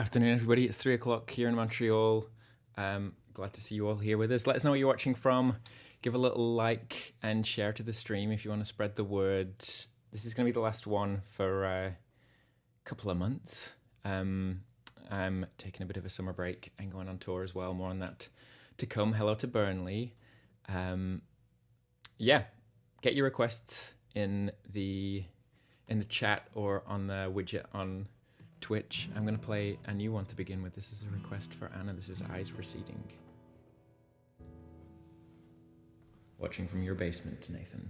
Afternoon, everybody. It's 3 o'clock here in Montreal. Glad to see you all here with us. Let us know where you're watching from. Give a little like and share to the stream if you want to spread the word. This is going to be the last one for a couple of months. I'm taking a bit of a summer break and going on tour as well. More on that to come. Hello to Burnley. Yeah, get your requests in the chat or on the widget on Twitch. I'm going to play a new one to begin with. This is a request for Anna. This is Eyes Receding. Watching from your basement, Nathan.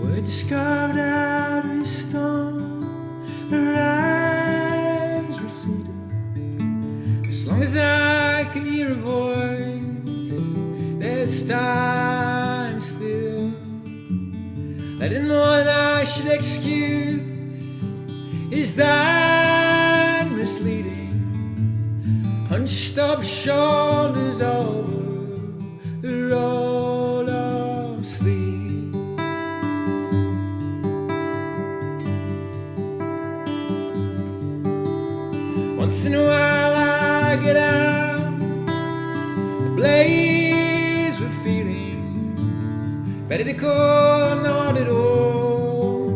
Words carved out of stone, her eyes receding. As long as I can hear a voice, there's time still. I didn't know that I should excuse. Is that misleading? Hunched up shoulders over the roll of sleep. Once in a while I get out, the blaze with feeling, ready to call, not at all.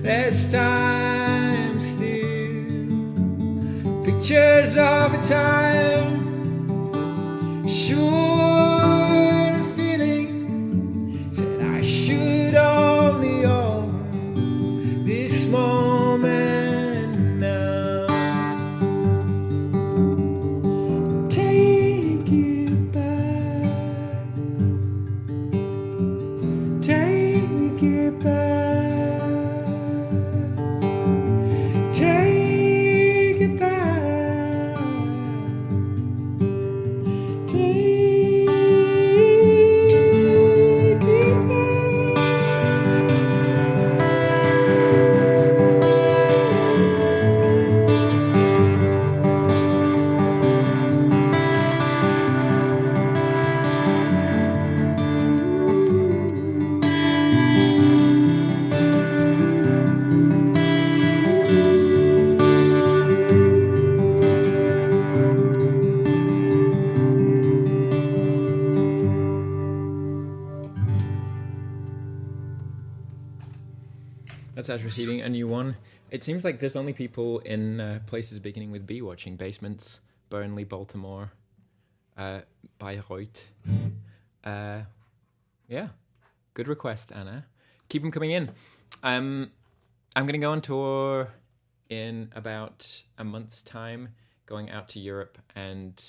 There's time still. Pictures of a time, sure of feeling, said I should only own this moment now. Take it back, take it back, take it back. That's Ash receiving a new one. It seems like there's only people in places beginning with B watching. Basements, Burnley, Baltimore, Bayreuth. Yeah, good request, Anna. Keep them coming in. I'm going to go on tour in about a month's time, going out to Europe and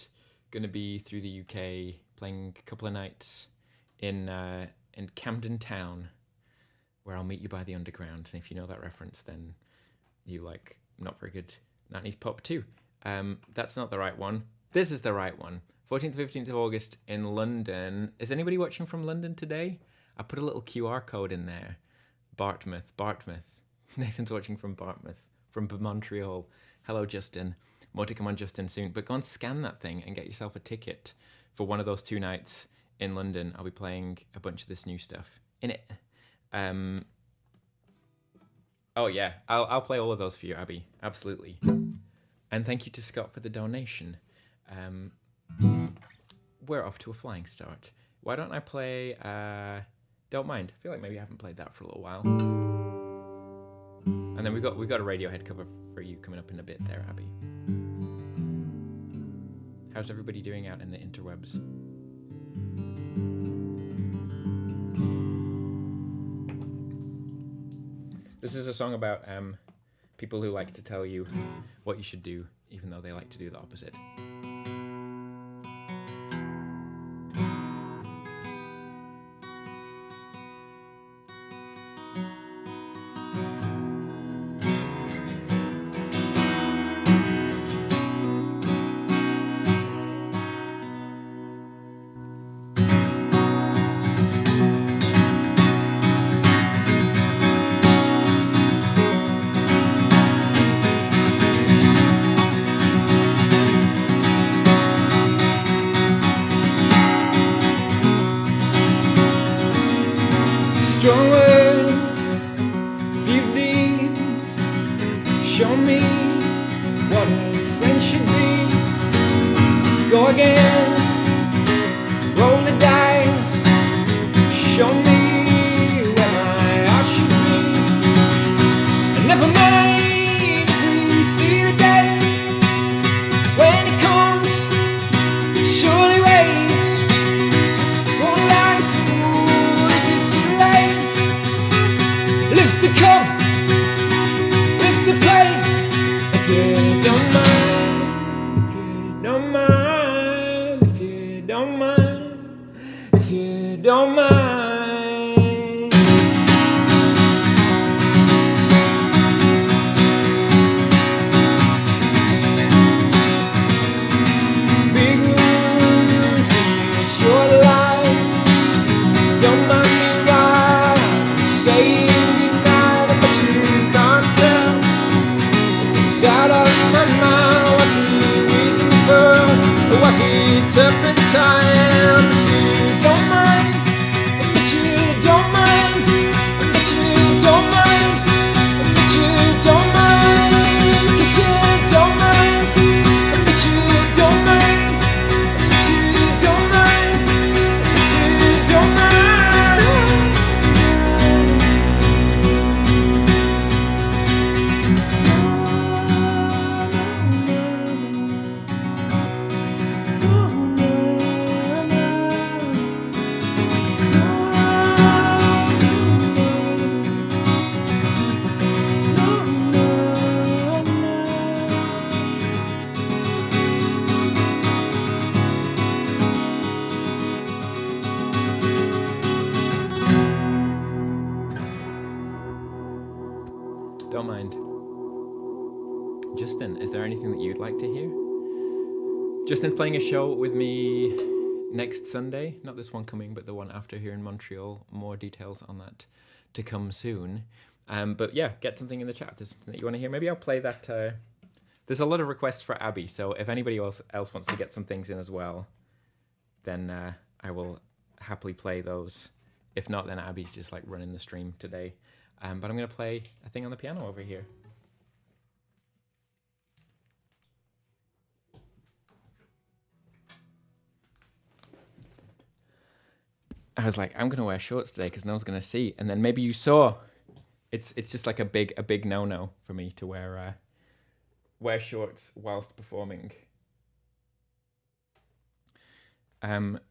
going to be through the UK, playing a couple of nights in Camden Town, where I'll meet you by the underground. And if you know that reference, then you like Not Very Good 90s Pop too. That's not the right one. This is the right one. 14th, 15th of August in London. Is anybody watching from London today? I put a little QR code in there. Bartmouth. Nathan's watching from Bartmouth, from Montreal. Hello, Justin. More to come on Justin soon. But go and scan that thing and get yourself a ticket for one of those 2 nights in London. I'll be playing a bunch of this new stuff in it. Oh yeah, I'll play all of those for you, Abby. Absolutely. And thank you to Scott for the donation. We're off to a flying start. Why don't I play Don't Mind? I feel like maybe I haven't played that for a little while. And then we've got a Radiohead cover for you coming up in a bit there, Abby. How's everybody doing out in the interwebs? This is a song about people who like to tell you what you should do, even though they like to do the opposite. go again. Roll the dice, show me where my heart should be. And never mind if we see the day when it comes, surely waits. Won't lie, so is it too late? Lift the cup, lift the plate, if you don't mind, if you don't mind, if you don't mind, if you don't mind. Big moves and short lives, don't mind me while I'm saying goodnight, but you can't tell. It's out of my mind. Was the reason first, or was it turpentine? But you don't mind, but you don't mind, but you don't mind, but you don't mind, because you don't mind, but you don't mind, but you don't mind, but you don't mind. Don't mind. Justin, is there anything that you'd like to hear? Justin's playing a show with me next Sunday. Not this one coming, but the one after here in Montreal. More details on that to come soon. But yeah, get something in the chat if there's something that you want to hear. Maybe I'll play that. There's a lot of requests for Abby, so if anybody else wants to get some things in as well, then I will happily play those. If not, then Abby's just like running the stream today. But I'm going to play a thing on the piano over here. I was like, I'm going to wear shorts today because no one's going to see. And then maybe you saw, it's just like a big no-no for me to wear shorts whilst performing. Anna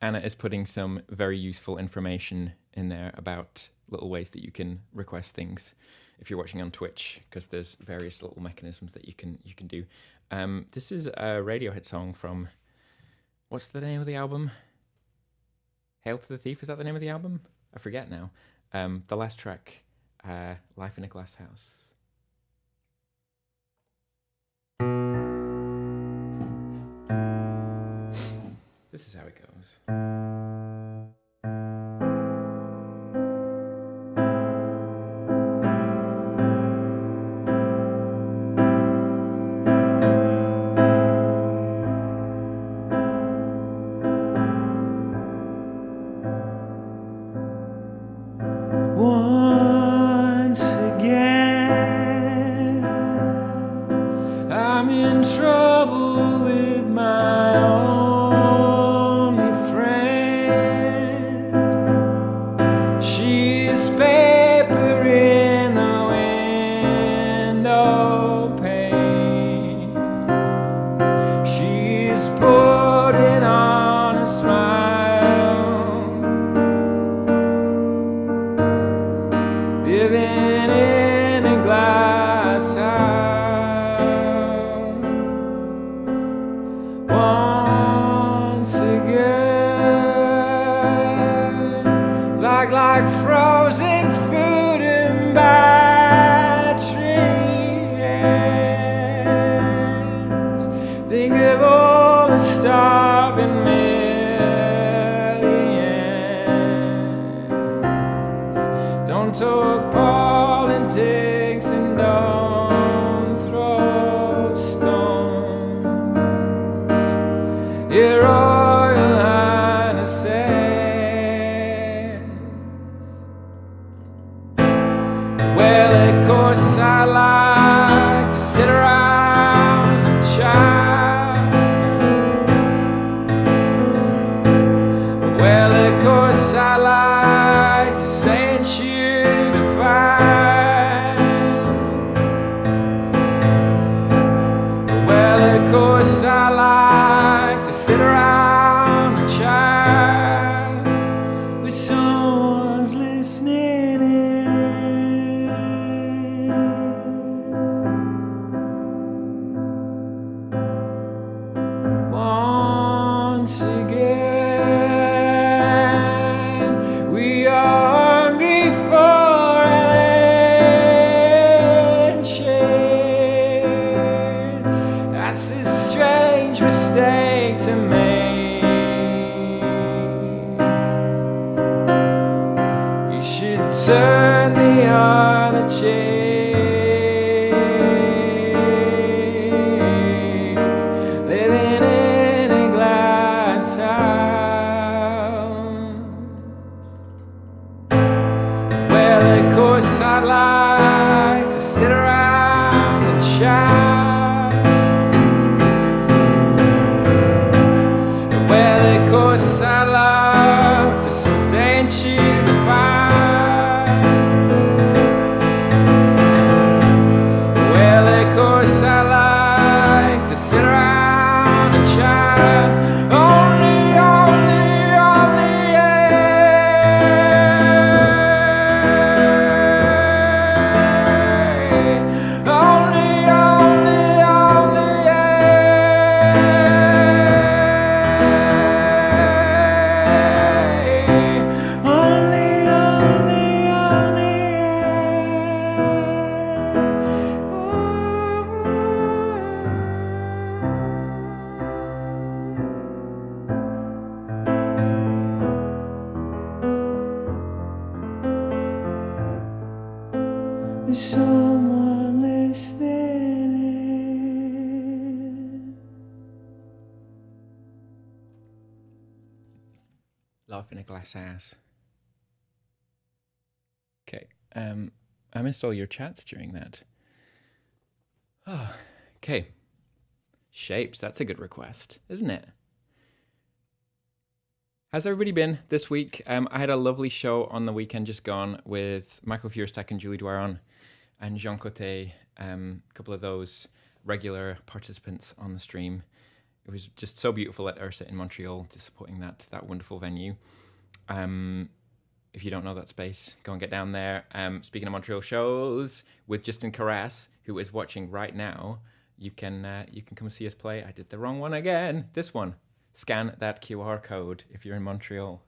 is putting some very useful information in there about little ways that you can request things if you're watching on Twitch, because there's various little mechanisms that you can do. This is a Radiohead song from, what's the name of the album? Hail to the Thief, is that the name of the album? I forget now. The last track, Life in a Glass House. This is how it goes. Once again, I'm in trouble with my only friend. She's paper in the window pane. She's putting on a smile, living in a glass house. Once again, like frozen food and battery ends. Think of all the starving millions. Don't talk politics and don't throw stones, Your Royal Highnesses. Well, of course I like to sit around and chat. mistake to make. You should turn the other cheek. Living in a glass house. Well, of course I'd like to sit around and chat. Well, of course I love to stay and shoot the fire. Well, of course I like to sit around and chat. Only, there's someone listening. Love in a glass house. Okay, I missed all your chats during that. Oh, okay. Shapes, that's a good request, isn't it? How's everybody been this week? I had a lovely show on the weekend just gone with Michael Feuerstack and Julie Dwaron and Jean Cote, a couple of those regular participants on the stream. It was just so beautiful at Ursa in Montreal, just supporting that wonderful venue. If you don't know that space, go and get down there. Speaking of Montreal shows, with Justin Carras, who is watching right now, you can come see us play. I did the wrong one again. This one. Scan that QR code if you're in Montreal.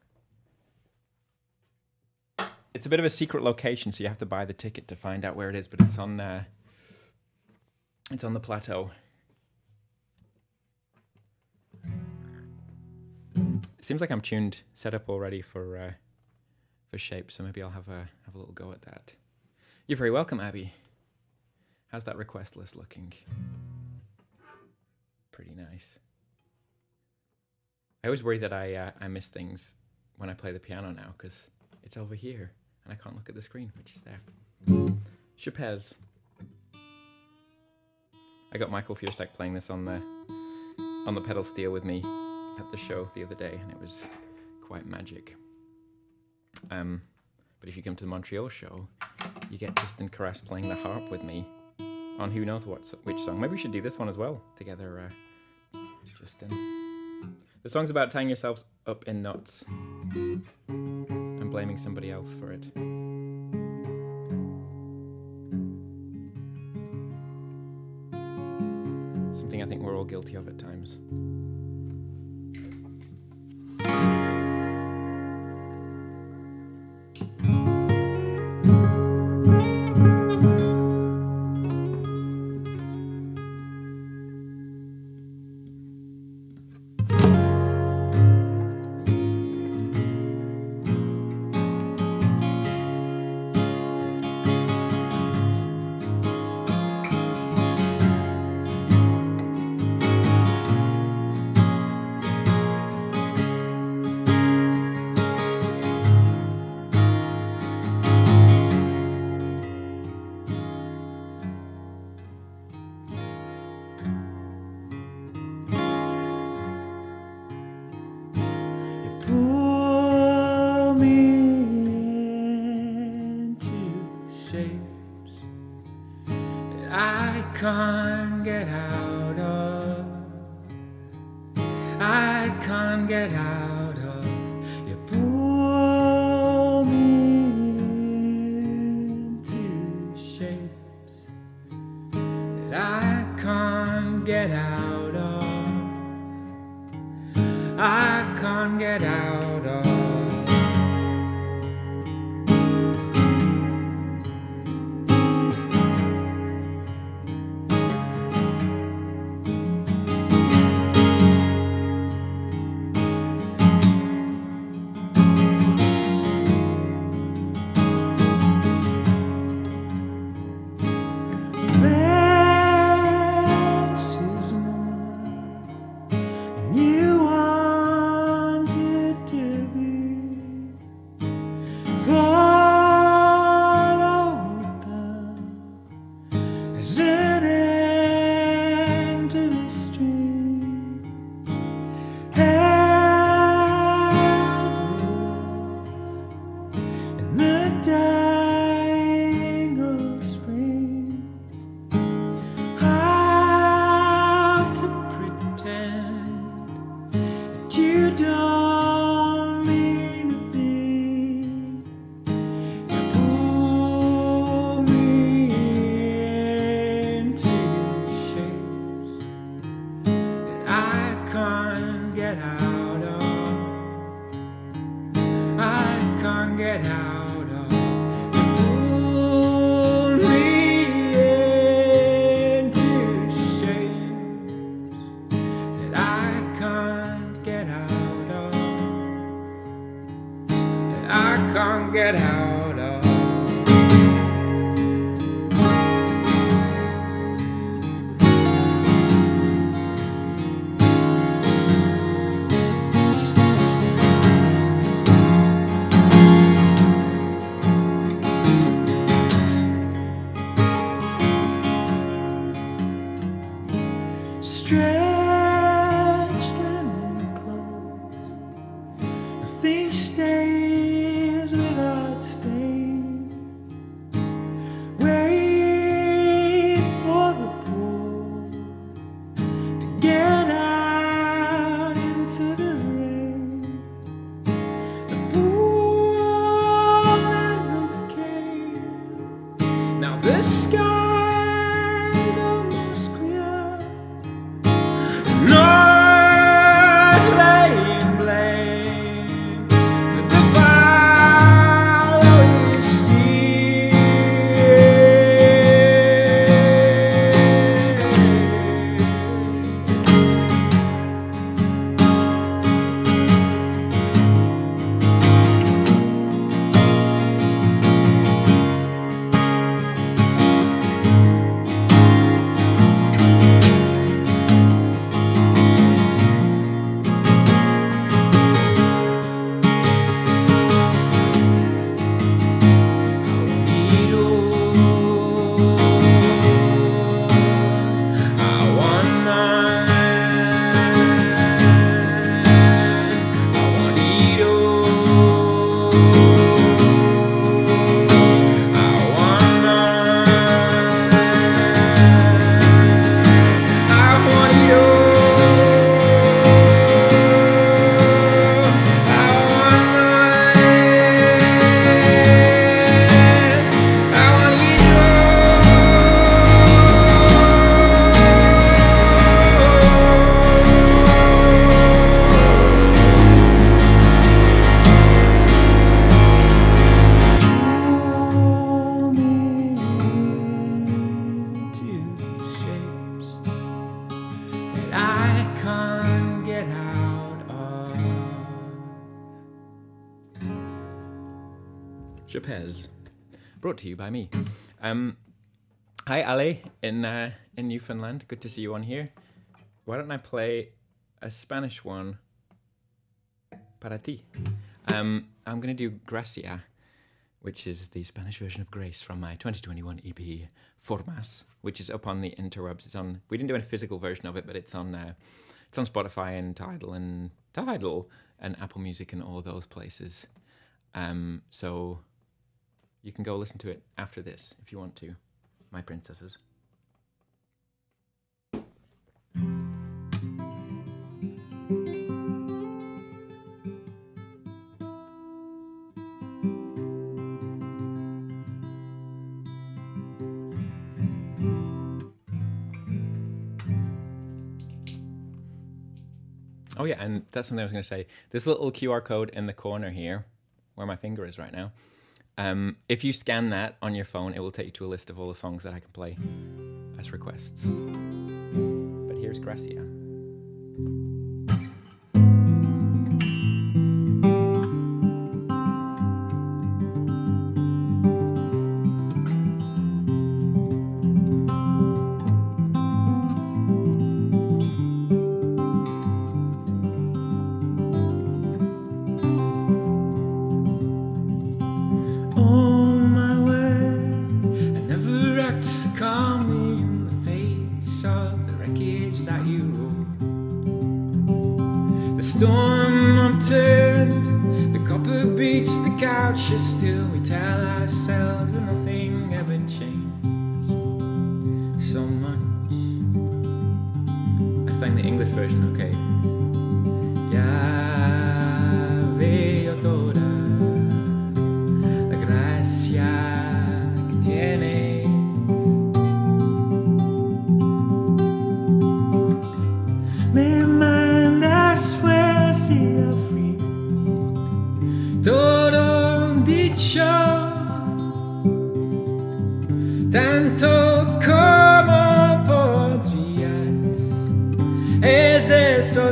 It's a bit of a secret location, so you have to buy the ticket to find out where it is, but it's on the plateau. It seems like I'm tuned, set up already for shape, so maybe I'll have a little go at that. You're very welcome, Abby. How's that request list looking? Pretty nice. I always worry that I miss things when I play the piano now, because it's over here and I can't look at the screen, which is there. Chapez. I got Michael Feuerstack playing this on the pedal steel with me at the show the other day, and it was quite magic. But if you come to the Montreal show, you get Justin Carras playing the harp with me on who knows which song. Maybe we should do this one as well together, Justin. The song's about tying yourselves up in knots and blaming somebody else for it. Something I think we're all guilty of at times. can't get out of, I can't get out of. You pull me into shapes that I can't get out of, I can't get out of. you don't mean a thing. You pull me into shapes that I can't get out of. I can't get out of. You pull me into shapes that I can't get out of. That I can't get out of. Stretched and enclosed, nothing stays without stain. Wait for the pool to get out into the rain. The pool never came. Now the sky's almost clear. Not laying blame for the following Chapez, brought to you by me. Hi Ali in Newfoundland. Good to see you on here. Why don't I play a Spanish one para ti? I'm gonna do Gracia, which is the Spanish version of Grace from my 2021 EP Formas, which is up on the interwebs. It's on. We didn't do a physical version of it, but it's on Spotify and Tidal and Apple Music and all those places. So you can go listen to it after this if you want to, my princesses. Oh yeah, and that's something I was going to say. This little QR code in the corner here, where my finger is right now, if you scan that on your phone, it will take you to a list of all the songs that I can play as requests. But here's Gracia. Storm upturned, the copper beats the couches. Still we tell ourselves that nothing ever changed so much. I sang the English version, okay. Yeah.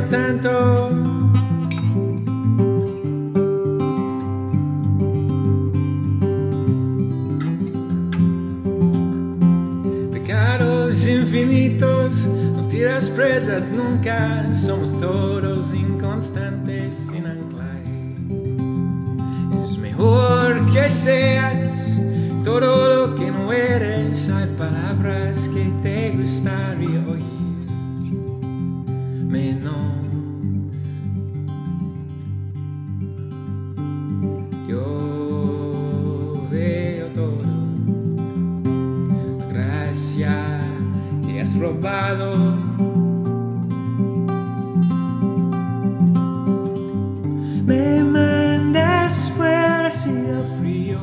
tanto. Pecados infinitos, no tiras presas nunca, somos todos inconstantes sin anclaje. Es mejor que seas todo lo que no eres, hay palabras que te gustaría oír menos. Yo veo todo, la gracia que has robado. Me mandas fuera hacia el frío,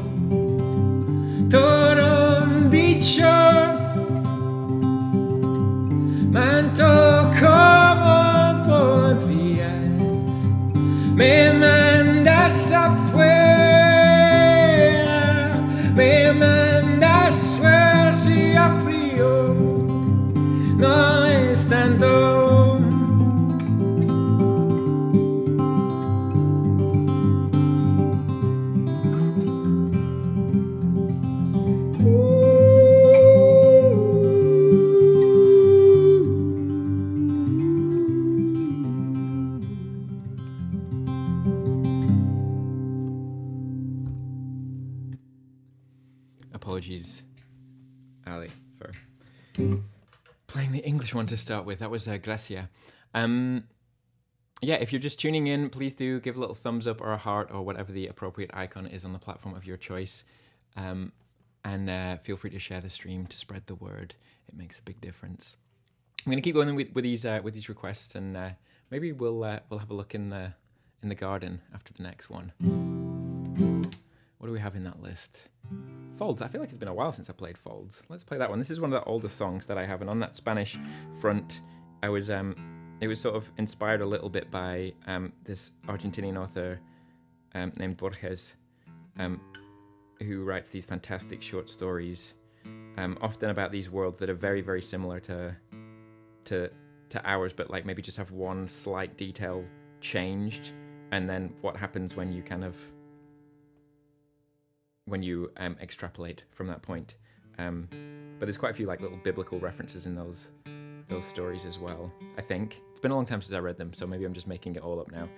todo dicho, manto como podrías, me mandas afuera, me mandas fuera hacia frío, no es tanto. Apologies, Ali, for playing the English one to start with. That was Gracia. Yeah, if you're just tuning in, please do give a little thumbs up or a heart or whatever the appropriate icon is on the platform of your choice. And feel free to share the stream to spread the word. It makes a big difference. I'm going to keep going with these requests, and maybe we'll have a look in the garden after the next one. What do we have in that list? Folds. I feel like it's been a while since I played Folds. Let's play that one. This is one of the older songs that I have, and on that Spanish front, I was it was sort of inspired a little bit by this Argentinian author named Borges, who writes these fantastic short stories, often about these worlds that are very, very similar to ours, but like maybe just have one slight detail changed, and then what happens when you extrapolate from that point. But there's quite a few like little biblical references in those stories as well, I think. It's been a long time since I read them, so maybe I'm just making it all up now.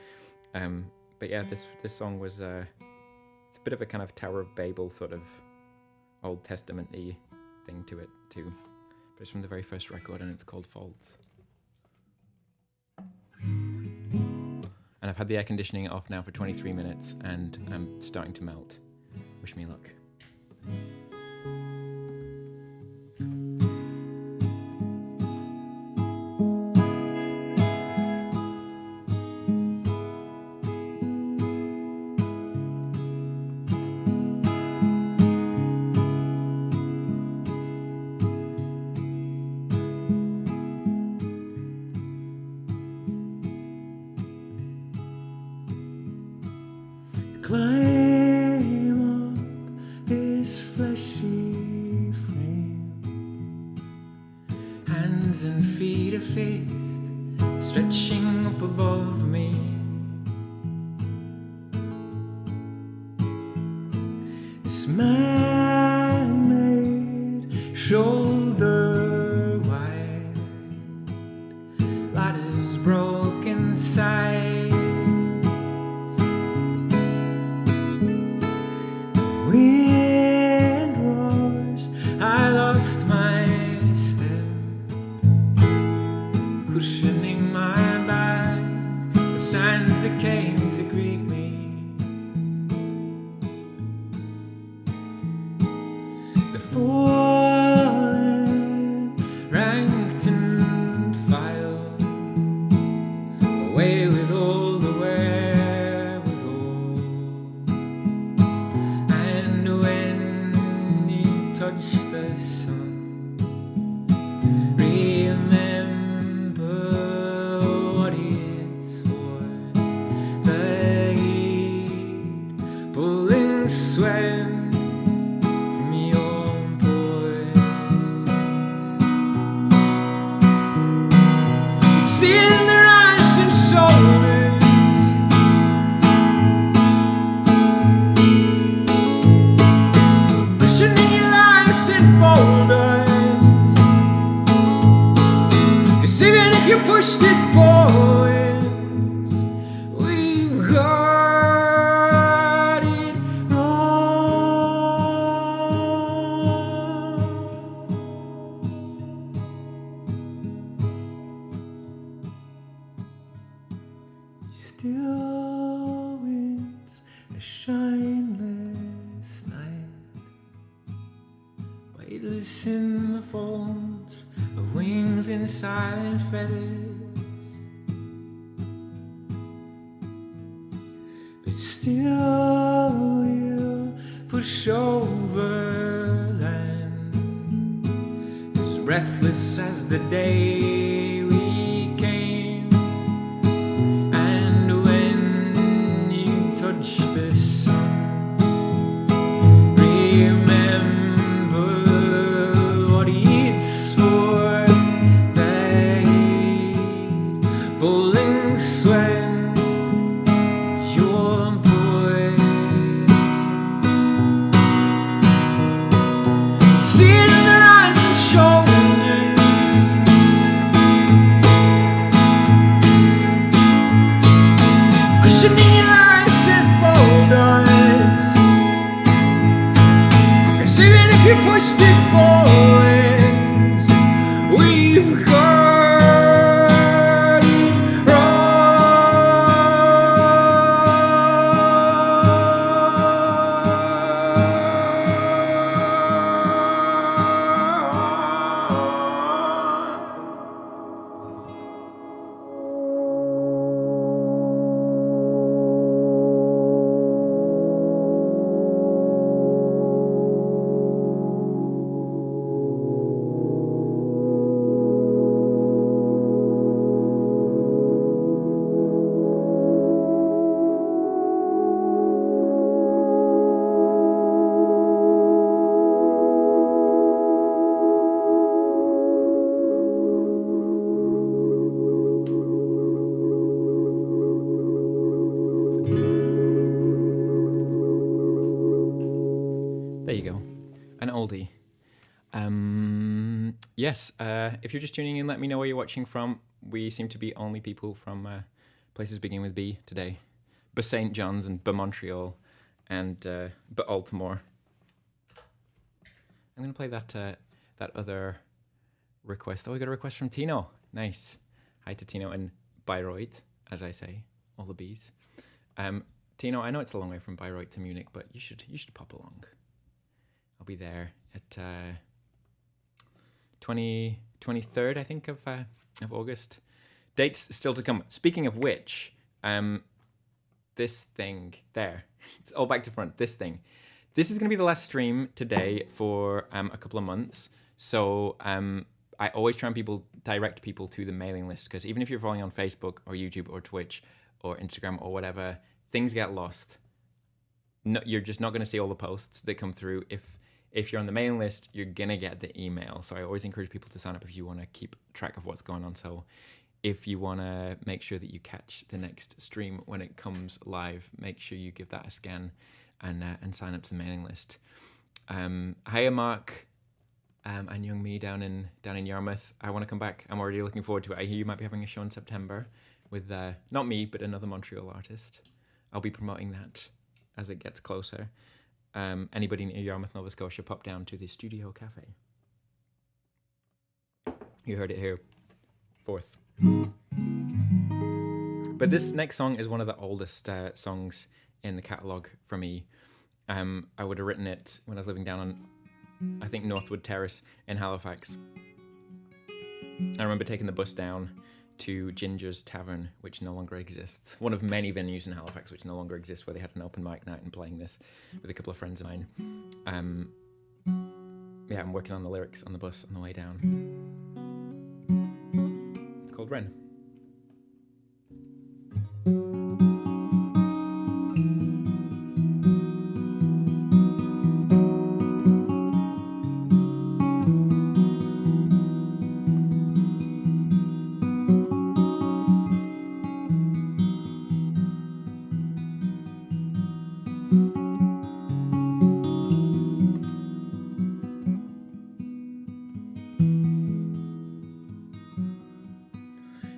But yeah, this song was it's a bit of a kind of Tower of Babel sort of Old Testament-y thing to it too. But it's from the very first record, and it's called Folds. And I've had the air conditioning off now for 23 minutes, and I'm starting to melt. Wish me luck. Climb up his fleshy frame, hands and feet are fixed, stretching up above me. This man-made shoulder wide, ladders broken sides. Wind roars, I lost my step, cushioning my back, the signs that came to greet me. The fallen, ranked and filed, away with all the wherewithal. And when you touch the sun, remember what it's for. The heat pulling sweat from your pores. It's in their eyes and still winds, a shineless night, weightless in the folds of wings and silent feathers, but still we'll push over land, as breathless as the day we came. And when you touch the sun, remember what it's for, the heat, boiling sweat, your boy. See it in their eyes and shoulders, cushioning your eyes and folders, 'cause even if you pushed it forwards, we've got it There you go, an oldie. Yes, if you're just tuning in, let me know where you're watching from. We seem to be only people from places beginning with B today. B St. John's and B Montreal and B Baltimore. I'm going to play that other request. Oh, we got a request from Tino. Nice. Hi to Tino and Bayreuth, as I say, all the B's. Tino, I know it's a long way from Bayreuth to Munich, but you should pop along. I'll be there at 23rd, I think, of August. Dates still to come. Speaking of which, this thing there, it's all back to front. This thing, this is going to be the last stream today for a couple of months. So I always try and direct people to the mailing list, because even if you're following on Facebook or YouTube or Twitch or Instagram or whatever, things get lost. No, you're just not going to see all the posts that come through. If you're on the mailing list, you're going to get the email. So I always encourage people to sign up if you want to keep track of what's going on. So if you want to make sure that you catch the next stream when it comes live, make sure you give that a scan and sign up to the mailing list. Hiya, Mark, and young me down in Yarmouth. I want to come back. I'm already looking forward to it. I hear you might be having a show in September with not me, but another Montreal artist. I'll be promoting that as it gets closer. Anybody near Yarmouth, Nova Scotia, pop down to the Studio Cafe. You heard it here. 4th. But this next song is one of the oldest songs in the catalogue for me. I would have written it when I was living down on, I think, Northwood Terrace in Halifax. I remember taking the bus down to Ginger's Tavern, which no longer exists. One of many venues in Halifax which no longer exists, where they had an open mic night and playing this with a couple of friends of mine. Yeah, I'm working on the lyrics on the bus on the way down. It's called Ren.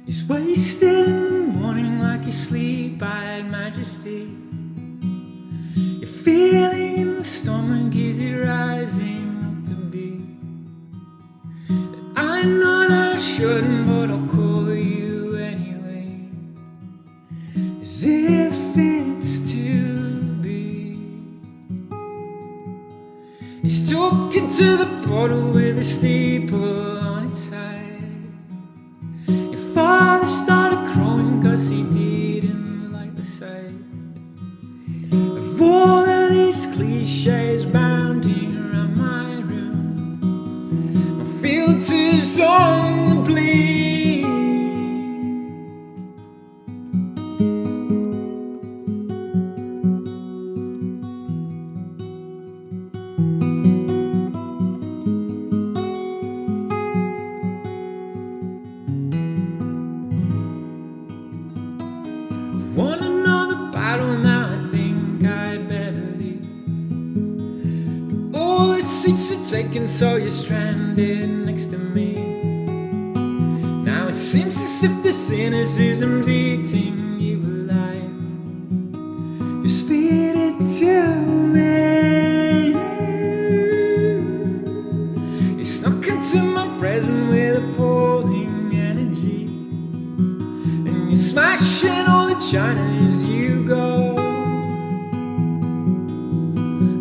He's wasted in the morning like you sleep-eyed majesty. You're feeling in the stomach, is it rising up to be? I know that I shouldn't, but I'll call you anyway. as if it's to be. He's talking to the bottle with a steeple on its side. Your father started crying 'cause he didn't like the sight of all of these cliches bounding around my room. My filters on the bleed. Won another battle, now I think I'd better leave. All the seats are taken, so you're stranded next to me. Now it seems as if the cynicism's eating you alive. Just feed it to me. You snuck into my present with appalling energy, and you're smashing all the china as you go.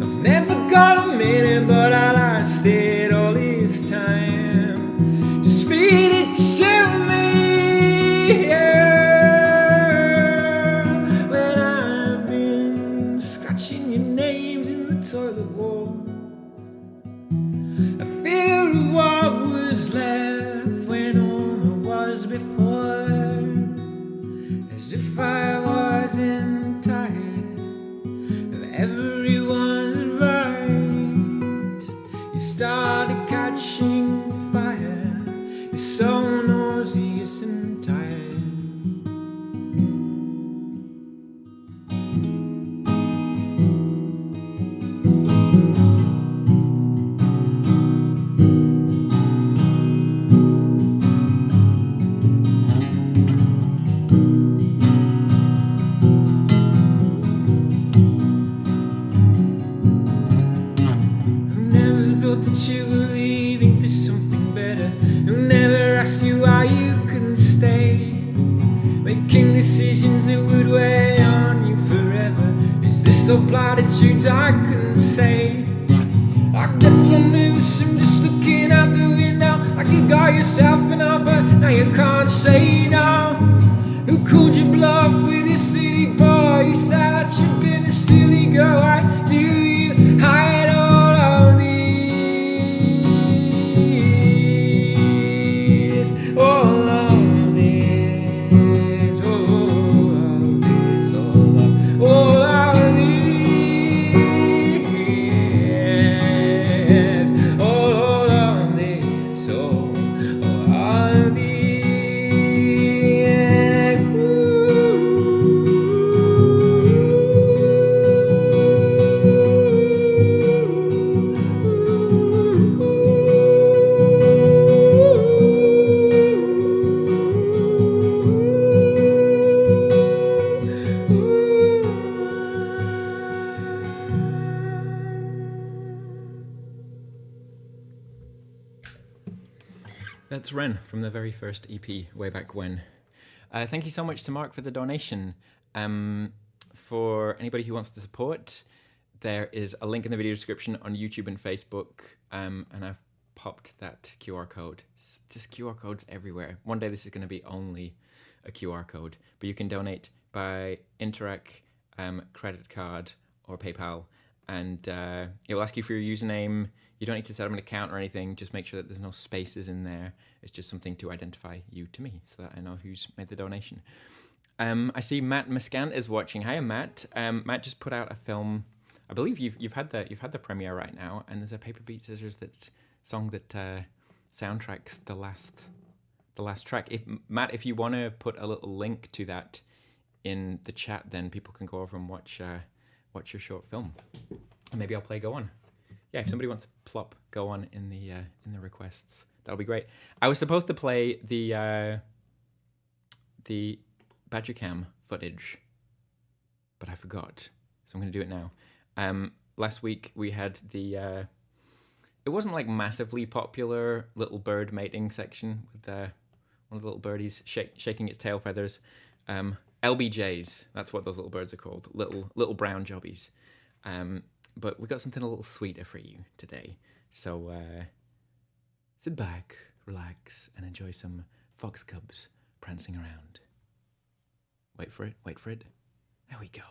I've never got a minute, but I lasted all this time. Just feed it to me, yeah. When I've been scratching your names in the toilet wall, I fear of what was left when all there was before. As if I wasn't tired of everyone's advice. You started catching fire. You're so nauseous and tired. That you were leaving for something better. Who never asked you why you couldn't stay, making decisions that would weigh on you forever. Is this all platitudes I couldn't say? I get so nervous from just looking out the window. Like you got yourself an offer, now you can't say no. Who called you bluff with your city boy? You said that you'd been a silly girl. Why do you hide all of these? All of this, all of this, all of this, all of this, all of this. That's Ren from the very first EP way back when. Thank you so much to Mark for the donation. For anybody who wants to support, there is a link in the video description on YouTube and Facebook, and I've popped that QR code. It's just QR codes everywhere. One day this is going to be only a QR code, but you can donate by Interac, credit card, or PayPal, and it will ask you for your username. You don't need to set up an account or anything. Just make sure that there's no spaces in there. It's just something to identify you to me, so that I know who's made the donation. I see Matt Muscant is watching. Hiya, Matt. Matt just put out a film. I believe you've had the premiere right now, and there's a Paper Beat Scissors song that soundtracks the last track. Matt, if you want to put a little link to that in the chat, then people can go over and watch your short film, and maybe I'll play Go On. Yeah, if somebody wants to plop Go On in the requests, that'll be great. I was supposed to play the BANDCAMP footage, but I forgot, so I'm going to do it now. Last week we had it wasn't like massively popular little bird mating section with one of the little birdies shaking its tail feathers. LBJs. That's what those little birds are called. Little brown jobbies. But we've got something a little sweeter for you today. So sit back, relax, and enjoy some fox cubs prancing around. Wait for it, wait for it. There we go.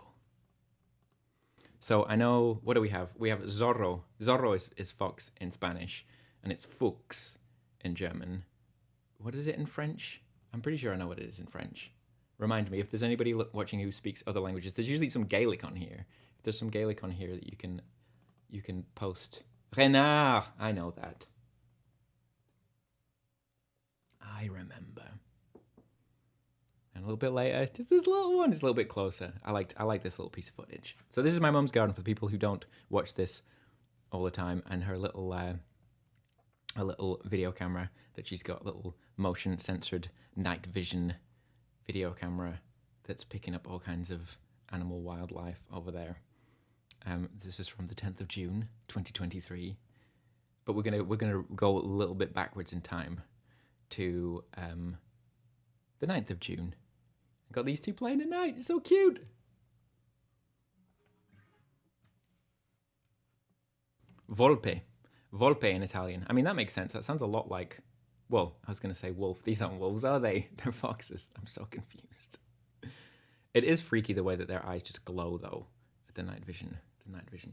So I know, what do we have? We have zorro. Zorro is fox in Spanish, and it's fuchs in German. What is it in French? I'm pretty sure I know what it is in French. Remind me, if there's anybody watching who speaks other languages, there's usually some Gaelic on here. If there's some Gaelic on here that you can post. Renard, I know that. I remember. And a little bit later, just this little one is a little bit closer. I like this little piece of footage. So this is my mum's garden for the people who don't watch this all the time, and her little a little video camera that she's got, little motion censored night vision video camera that's picking up all kinds of animal wildlife over there. This is from the 10th of June, 2023. But we're gonna go a little bit backwards in time to the 9th of June. Got these two playing at night. It's so cute. Volpe. Volpe in Italian. I mean, that makes sense. That sounds a lot like, well, I was going to say wolf. These aren't wolves, are they? They're foxes. I'm so confused. It is freaky the way that their eyes just glow, though, at the night vision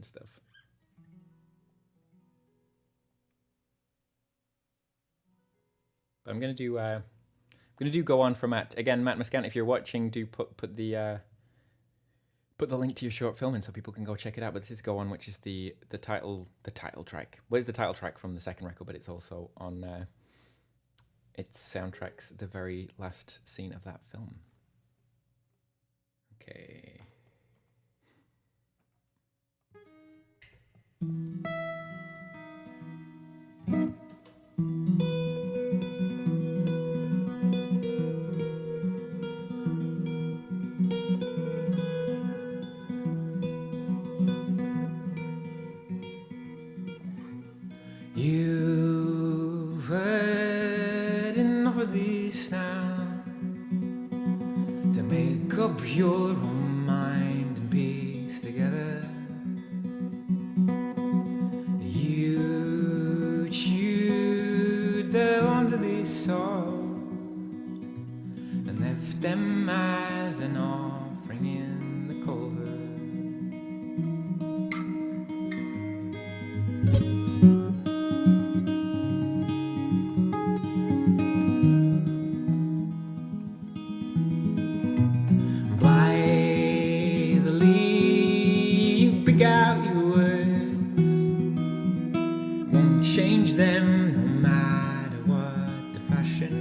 stuff. But I'm going to do go on for Matt. Again, Matt Muscant, if you're watching, do put the link to your short film in so people can go check it out. But this is Go On, which is the title track. Well, it's the title track from the second record, but it's also on its soundtracks, the very last scene of that film. Okay. You've heard enough of this now to make up your own mind and piece together. You chewed the ones of this salt and left them as an offering in the covert. Out your words, won't change them no matter what the fashion.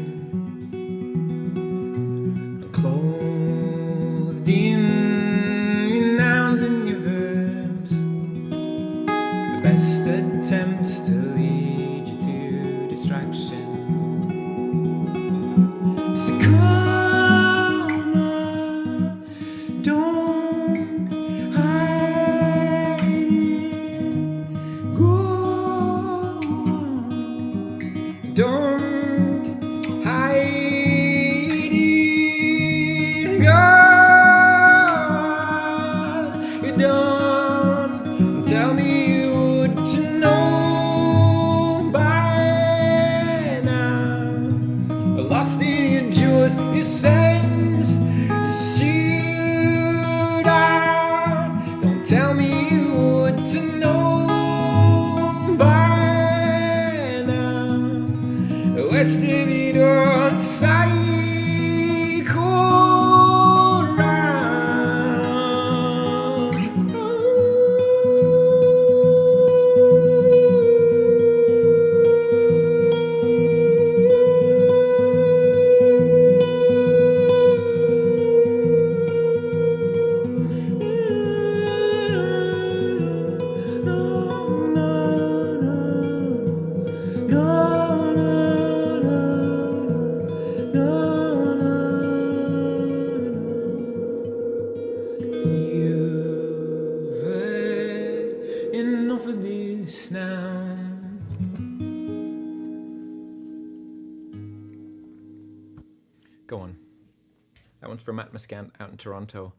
Clothed in your nouns and your verbs, the best attempt from Matt Muscant out in Toronto.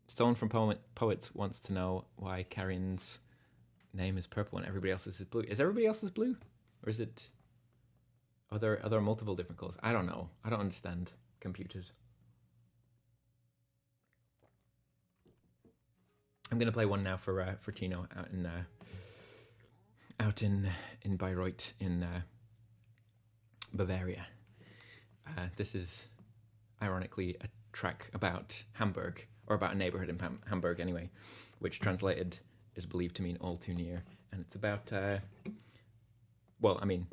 Stone from Poets wants to know why Karin's name is purple and everybody else's is blue. Is everybody else's blue? Or is it... Are there multiple different colors? I don't know. I don't understand computers. I'm gonna play one now for Tino out in Bayreuth in Bavaria. This is ironically a track about Hamburg, or about a neighborhood in Hamburg anyway, which translated is believed to mean all too near, and it's about well, I mean,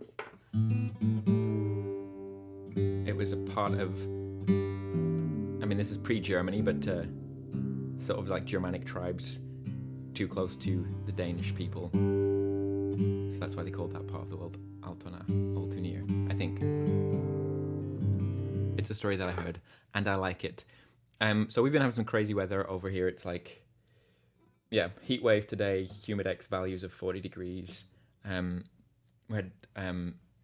it was a part of, I mean, this is pre-Germany, but sort of like Germanic tribes too close to the Danish people. So that's why they called that part of the world Altona, all too near, I think. It's a story that I heard, and I like it. So we've been having some crazy weather over here. It's like, yeah, heat wave today, humidex values of 40 degrees. We had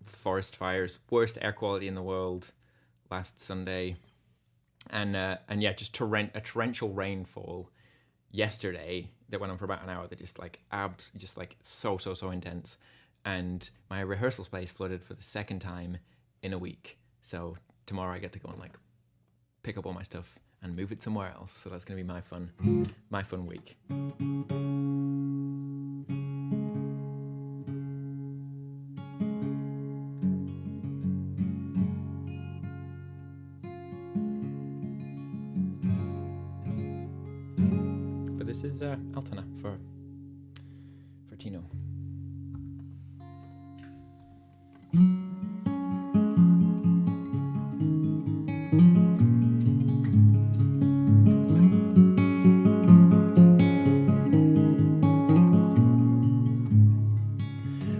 forest fires, worst air quality in the world last Sunday. And yeah, just a torrential rainfall yesterday that went on for about an hour. That just like so intense. And my rehearsal space flooded for the second time in a week. So tomorrow I get to go and like pick up all my stuff and move it somewhere else. So that's gonna be my fun week. This is Altona for Tino.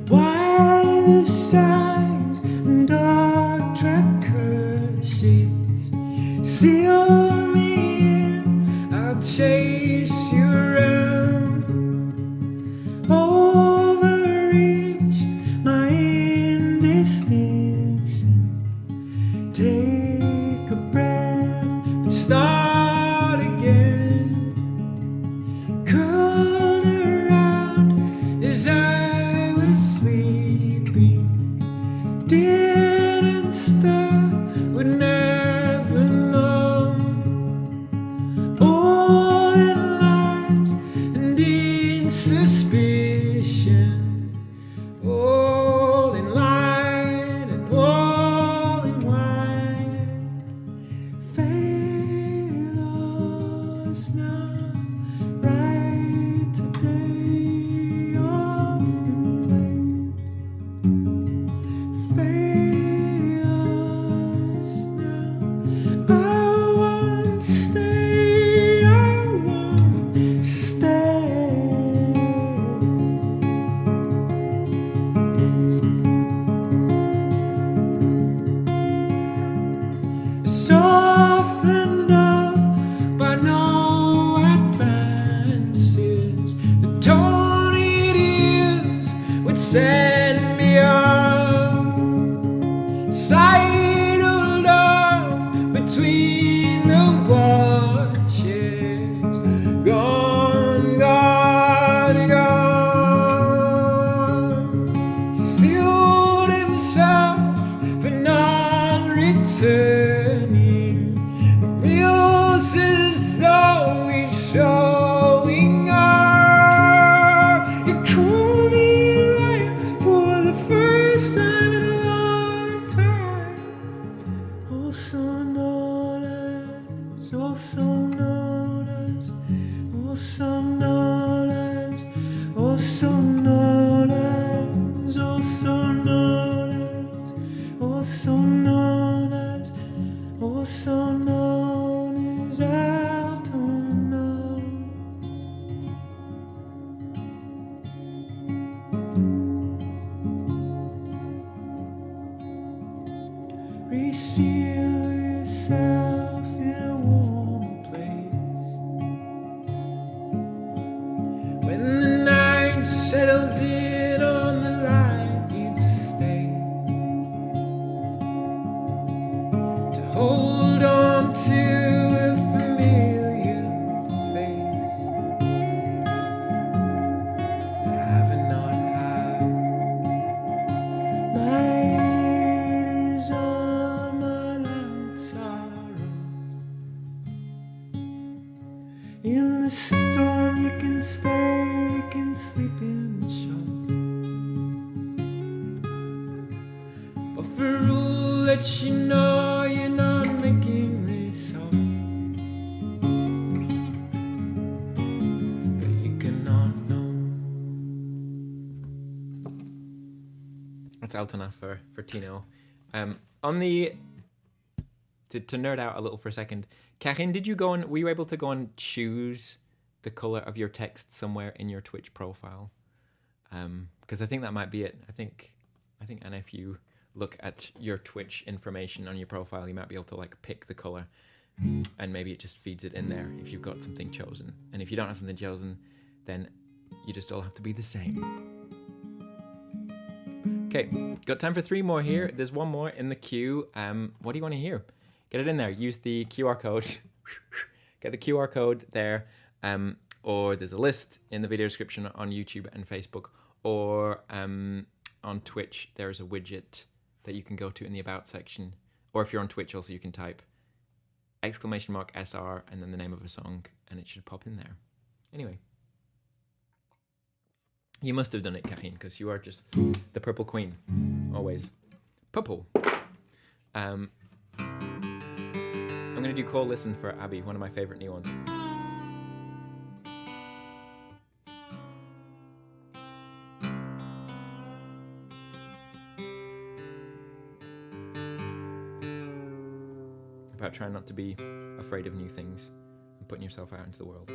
Why the signs and dark track curses seal me in? I'll chase you around. Overreached my indistinction. Take a breath and start again. Curled around as I was sleeping. Didn't stir, would never know. All in lies and in suspicion. All in light and all in wine. Fail us now, right today, often wait. Fail us now, I won't stay, I won't stay. Softened up by no advances. The tone it is would send me up. Sidled off between the watches. Gone, gone, gone. Sealed himself for non-returning. Feels as though he's showing up. You call me light for the first time in a long time. Also known as, also known as, also known as, also known as, also known as, also known as, also known as Altona. Reseal yourself in a warm place. In the storm you can stay, you can sleep in the shop. But for rule let you know you're not making this up. But you cannot know. That's Altona for Tino. On the to nerd out a little for a second, Karin, were you able to go and choose the color of your text somewhere in your Twitch profile? Because I think that might be it. I think Anna, if you look at your Twitch information on your profile, you might be able to like pick the color, and maybe it just feeds it in there if you've got something chosen. And if you don't have something chosen, then you just all have to be the same. Okay, got time for 3 more here. There's 1 more in the queue. What do you want to hear? Get it in there. Use the QR code. Get the QR code there. Or there's a list in the video description on YouTube and Facebook. Or on Twitch, there's a widget that you can go to in the About section. Or if you're on Twitch also, you can type !SR and then the name of a song, and it should pop in there. Anyway. You must have done it, Karin, because you are just the purple queen. Always. Purple. I'm going to do Call Listen for Abby, one of my favorite new ones. About trying not to be afraid of new things and putting yourself out into the world.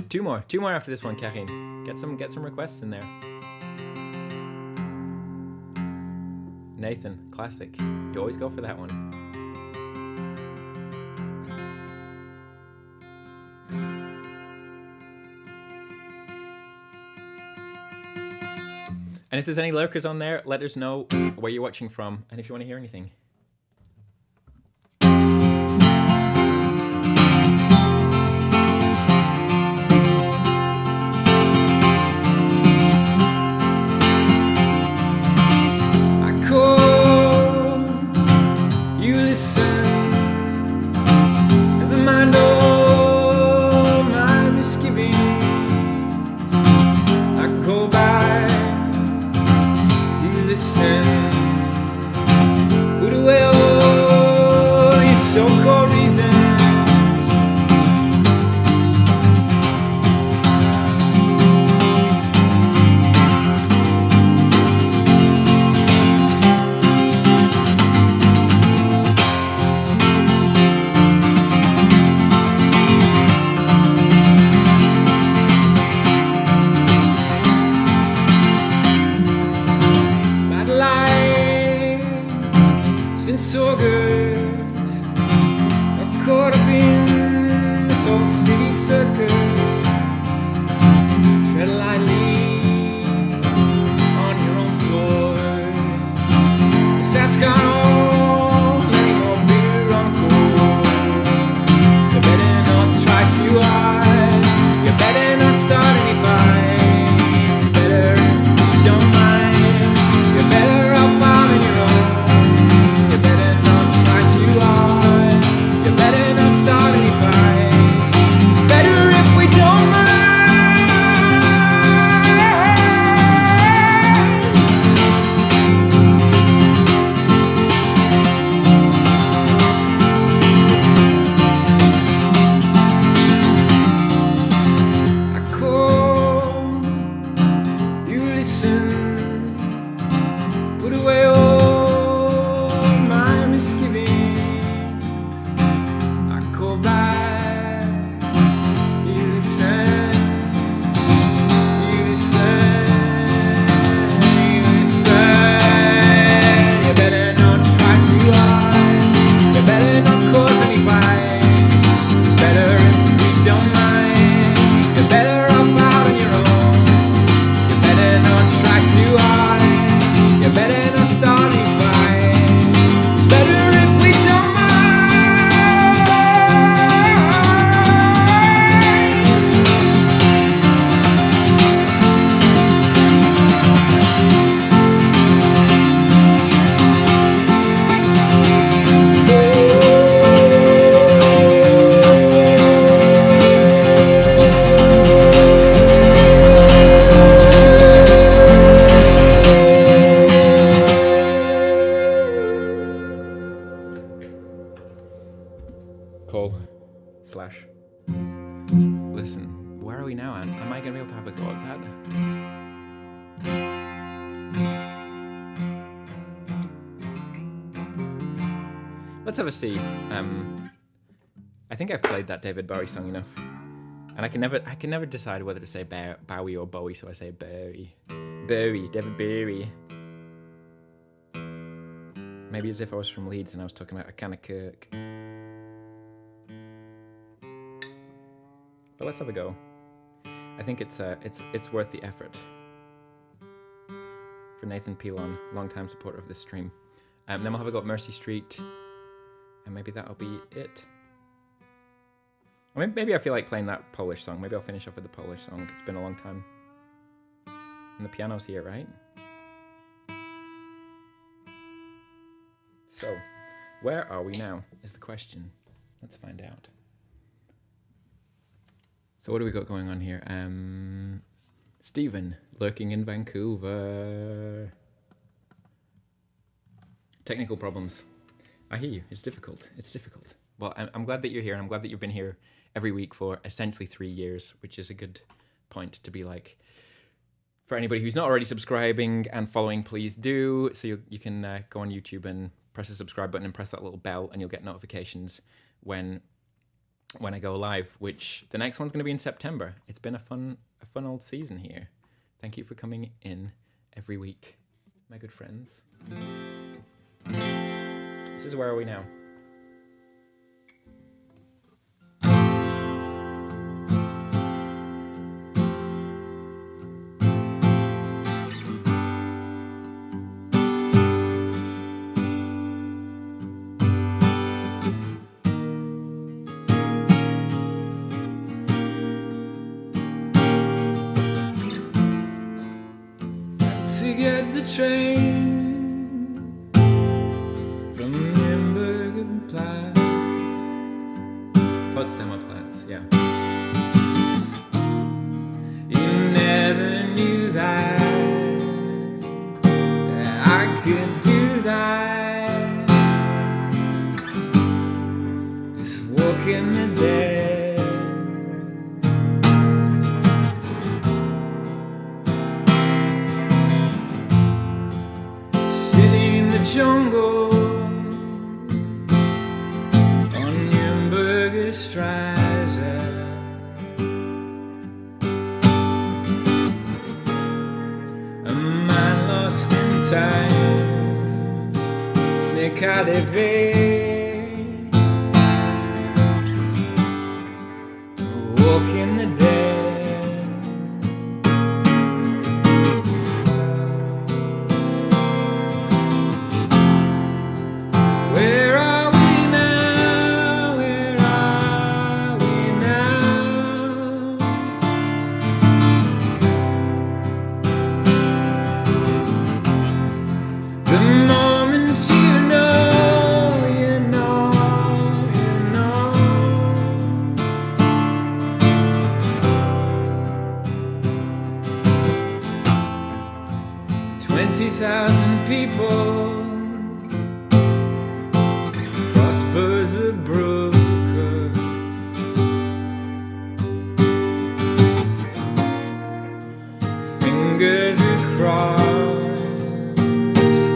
Two more after this one, Karin. Get some requests in there. Nathan, classic. You always go for that one. And if there's any lurkers on there, let us know where you're watching from and if you want to hear anything. let's have a see. I think I've played that David Bowie song enough, and I can never decide whether to say Bowie or Bowie, so I say Bowie. Bowie, David Bowie. Maybe as if I was from Leeds and I was talking about a can of Kirk. But let's have a go. I think it's worth the effort. For Nathan Pilon, long-time supporter of this stream. Then we'll have a go at Mercy Street, and maybe that'll be it. Or maybe I feel like playing that Polish song. Maybe I'll finish off with the Polish song. It's been a long time. And the piano's here, right? So, where are we now is the question. Let's find out. So what do we got going on here? Stephen, lurking in Vancouver. Technical problems. I hear you. It's difficult. It's difficult. Well, I'm glad that you're here, and I'm glad that you've been here every week for essentially 3 years, which is a good point to be like. For anybody who's not already subscribing and following, please do. So you can go on YouTube and press the subscribe button and press that little bell, and you'll get notifications when I go live, which the next one's going to be in September. It's been a fun old season here. Thank you for coming in every week, my good friends. This is Where Are We Now? To get the train from Nuremberg and Platz. Potsdamer Platz, yeah. You never knew that I could do that. Just walk in the dead. Jungle on Nürnberger Straße. A man lost in time, Nick walk in the dead. The moment you know, you know, you know. 20,000 people, crossbows are broken. Fingers are crossed,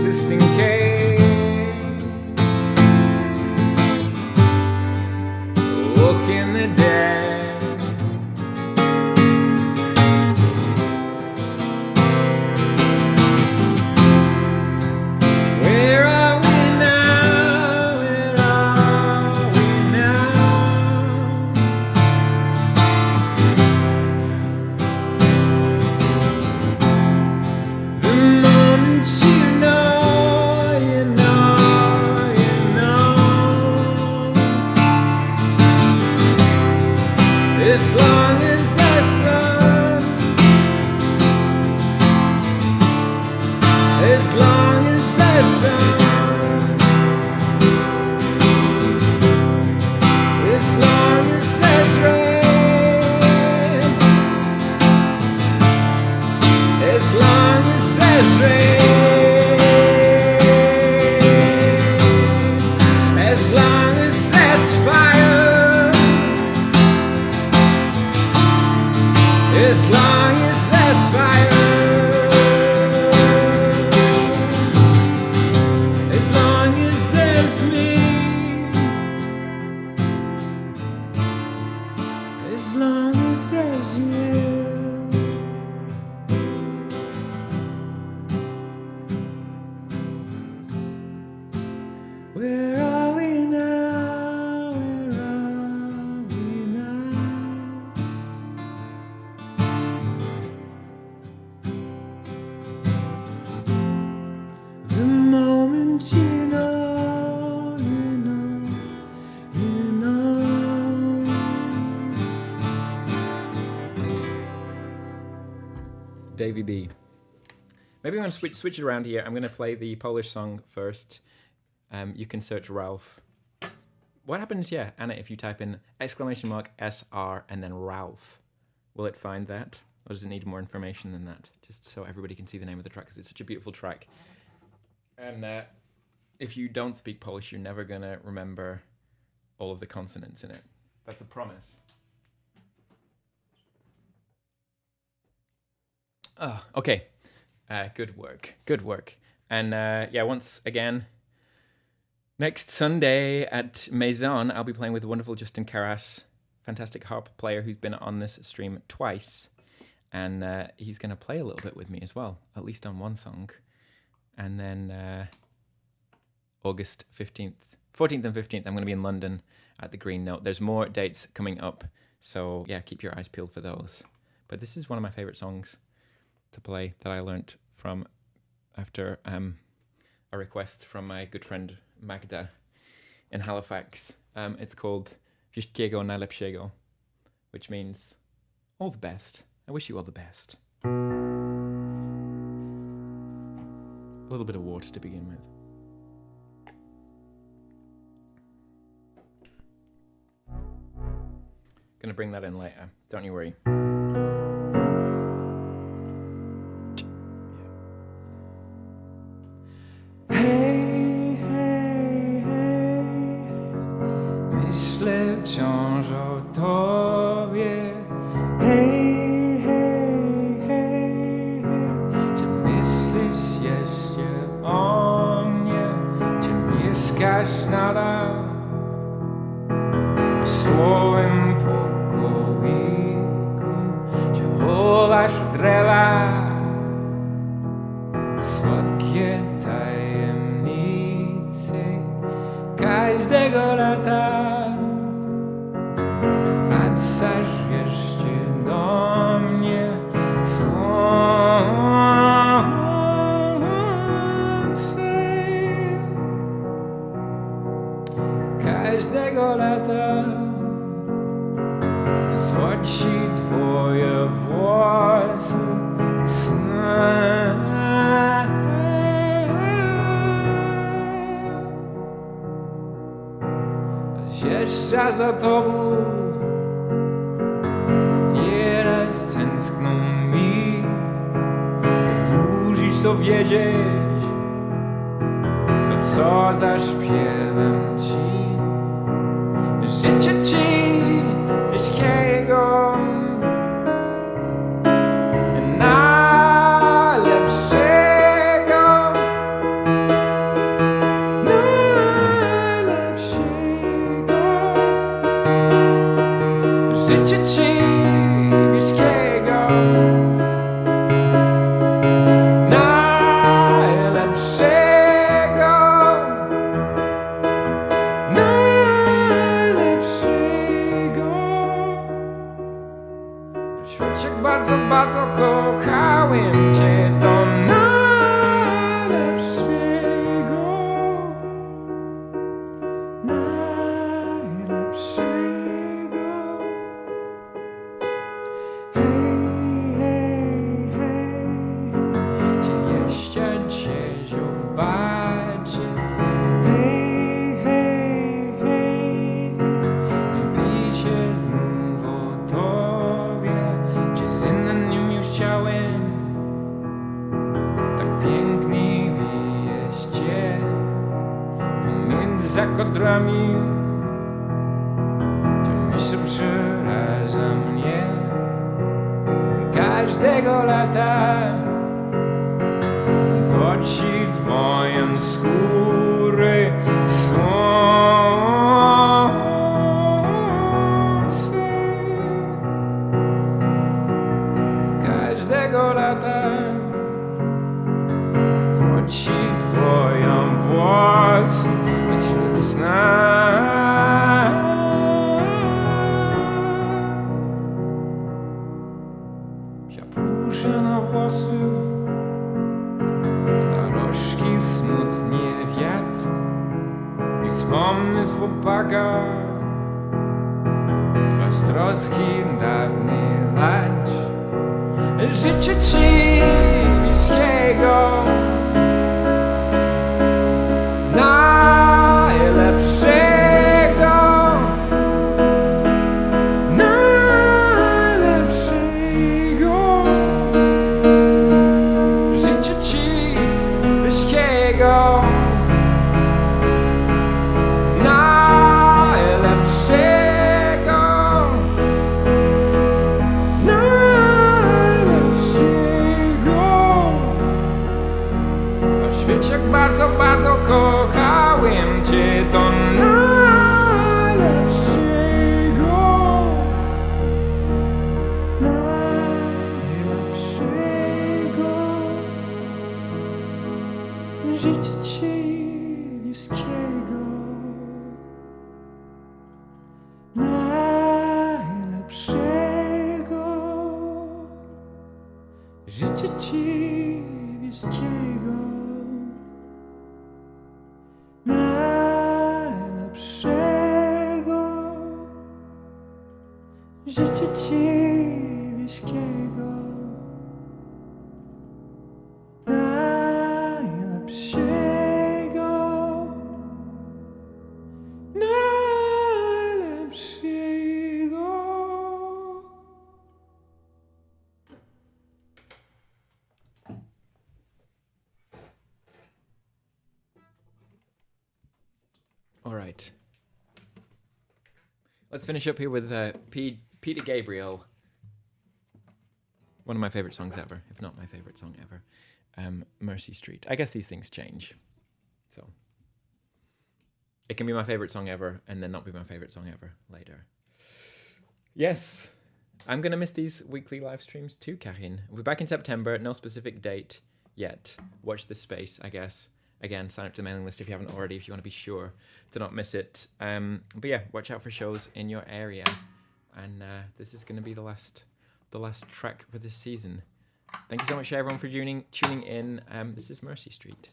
just in case. Walk in the dead. Where are we now? Where are we now? The moment you know, you know, you know. As long as the sun, as long as the sun, as long as there's rain, as long as there's rain, as long as there's fire, as long as there's fire, as long as there's me. sometimes you know, you know. Davy B. Maybe I'm going to switch it around here. I'm going to play the Polish song first. You can search Ralph. What happens, yeah, Anna, if you type in !SR and then Ralph? Will it find that? Or does it need more information than that? Just so everybody can see the name of the track, because it's such a beautiful track. And if you don't speak Polish, you're never going to remember all of the consonants in it. That's a promise. Oh, okay. Good work. Good work. And yeah, once again, next Sunday at Maison, I'll be playing with the wonderful Justin Carras, fantastic harp player who's been on this stream twice. And he's going to play a little bit with me as well, at least on one song. And then August 14th and 15th, I'm going to be in London at the Green Note. There's more dates coming up, so yeah, keep your eyes peeled for those. But this is one of my favorite songs to play that I learnt from after a request from my good friend Magda in Halifax. It's called Wszystkiego najlepszego, which means all the best. I wish you all the best. A little bit of water to begin with. Gonna bring that in later, don't you worry. Hej, hej, hej, myślę wciąż o tobie. Hej, hej, hej, czy myślisz jeszcze o mnie? Czy mieszkasz nadal w swoim pokoiku? Czy chowasz w drewach słodkie tajemnice każdego lata? Wracasz jeszcze do mnie słońce każdego lata. Złoci twoje włosy sny. Jeszcze za tobą nieraz tęskną mi. Musisz to wiedzieć, to co zaśpiewam ci. Życzę ci wszystkiego najlepszego, najlepszego. Życzę ci wszystkiego najlepszego, najlepszego. Choć jak bardzo, bardzo kochałem cię, to najlepszego, najlepszego. Hej, hej, hej, cię jeszcze dzisiaj zobaczę. Hej, hej, hej, piszę znów o tobie. Czy z innym już chciałem tak pięknie wyjeździe pomiędzy kodrami? Czy myśl przeraża mnie każdego lata? Złoci twoją skórę słońce każdego lata. Złoci twoją włosy wśród sna. Zapuszczone włosy, starożki smutnie wiatr i wspomnę z chłopaka, z troski dawnych lat, życie ci bliskiego, najlepszego, najlepszego, życie ci bliskiego, najlepszego, najlepszego. A świecie jak bardzo, bardzo kochałem cię, to najlepszego, najlepszego, życie ci bliskiego, najlepszego, życie ci bliskiego, najlepszego, życie ci bliskiego, najlepszego, najlepszego. All right. Let's finish up here with Peter Gabriel. One of my favorite songs ever, if not my favorite song ever. Mercy Street. I guess these things change. So it can be my favorite song ever and then not be my favorite song ever later. Yes. I'm going to miss these weekly live streams too, Karin. We'll be back in September. No specific date yet. Watch this space, I guess. Again, sign up to the mailing list if you haven't already, if you want to be sure to not miss it. But yeah, watch out for shows in your area. And this is going to be the last track for this season. Thank you so much, everyone, for tuning in. This is Mercy Street.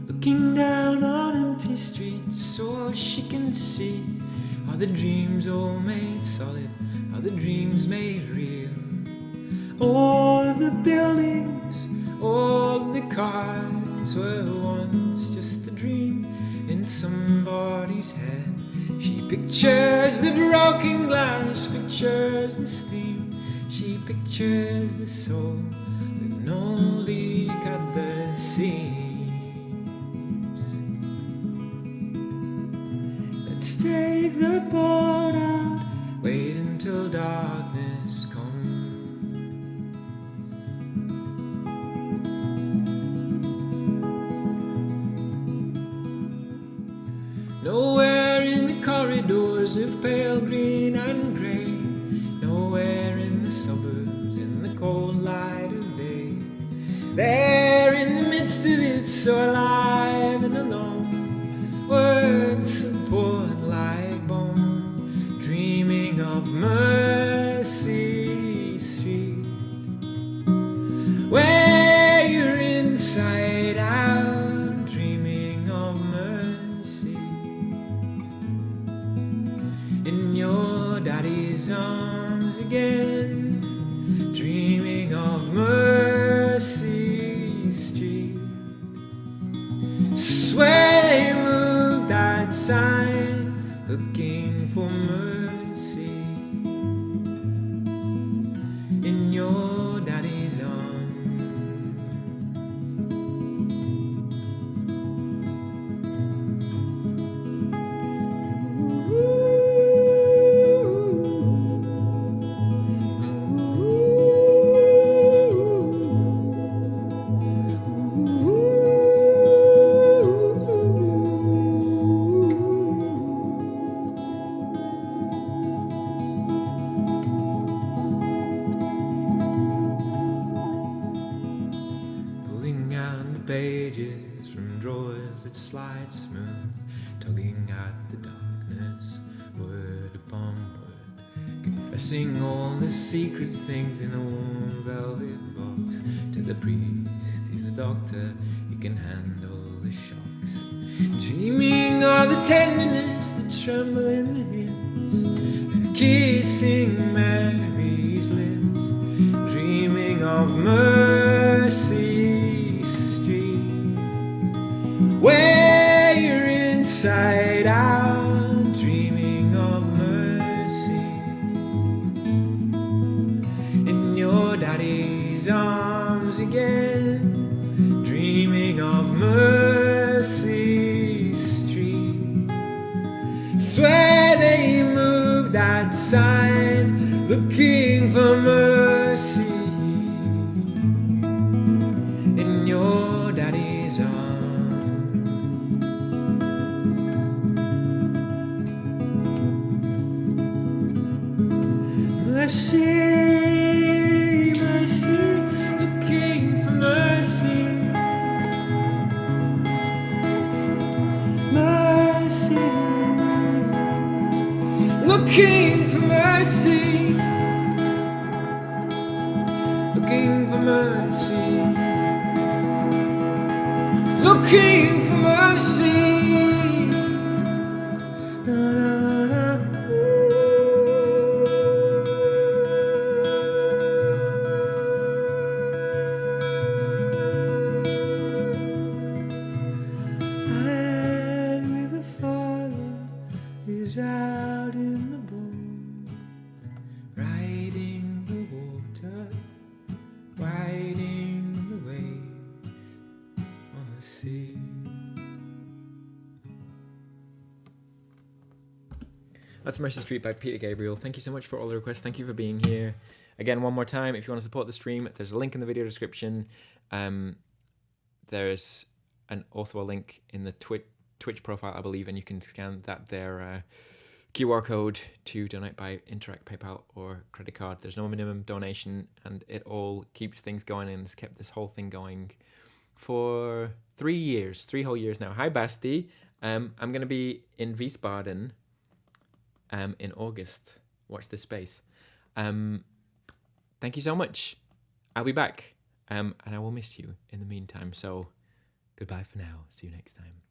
Looking down on empty streets so she can see how the dreams all made solid, how the dreams made real. All of the buildings, all of the cars were once just a dream in somebody's head. She pictures the broken glass, pictures the steam. She pictures the soul with no leak at the seams. Let's take the boat out, wait until darkness comes. Nowhere in the corridors of pale green and grey, nowhere in the suburbs in the cold light of day. There in the midst of it, so alive and alone, words support like bone, dreaming of Mercy Street, where you're inside out, dreaming of mercy, in your daddy's arms again, dreaming of Mercy Street. Swear they moved outside, looking for mercy, in your daddy's arms. Pulling out the pages from drawers that slide smooth, tugging at the darkness, I sing all the secret things in a warm velvet box to the priest. He's the doctor, he can handle the shocks. Dreaming of the tenderness, the tremble in the hips, and kissing Mary's lips. Dreaming of Mercy Street, where you're inside out, dreaming of mercy in your daddy's arms again, dreaming of Mercy Street. Swear they moved that sign, looking for mercy in your daddy's arms. Mercy, mercy, looking for mercy. Mercy, looking for mercy. Looking for mercy. Looking for mercy. Na, na, na. And with the Father is out in the boat, riding the water, riding the waves on the sea. That's Mercy Street by Peter Gabriel. Thank you so much for all the requests. Thank you for being here. Again, one more time, if you want to support the stream, there's a link in the video description. There's also a link in the Twitch profile, I believe, and you can scan that there QR code to donate by Interact, PayPal, or credit card. There's no minimum donation, and it all keeps things going and has kept this whole thing going for 3 years, 3 whole years now. Hi, Basti. I'm going to be in Wiesbaden in August. Watch this space. Thank you so much. I'll be back, and I will miss you in the meantime. So goodbye for now. See you next time.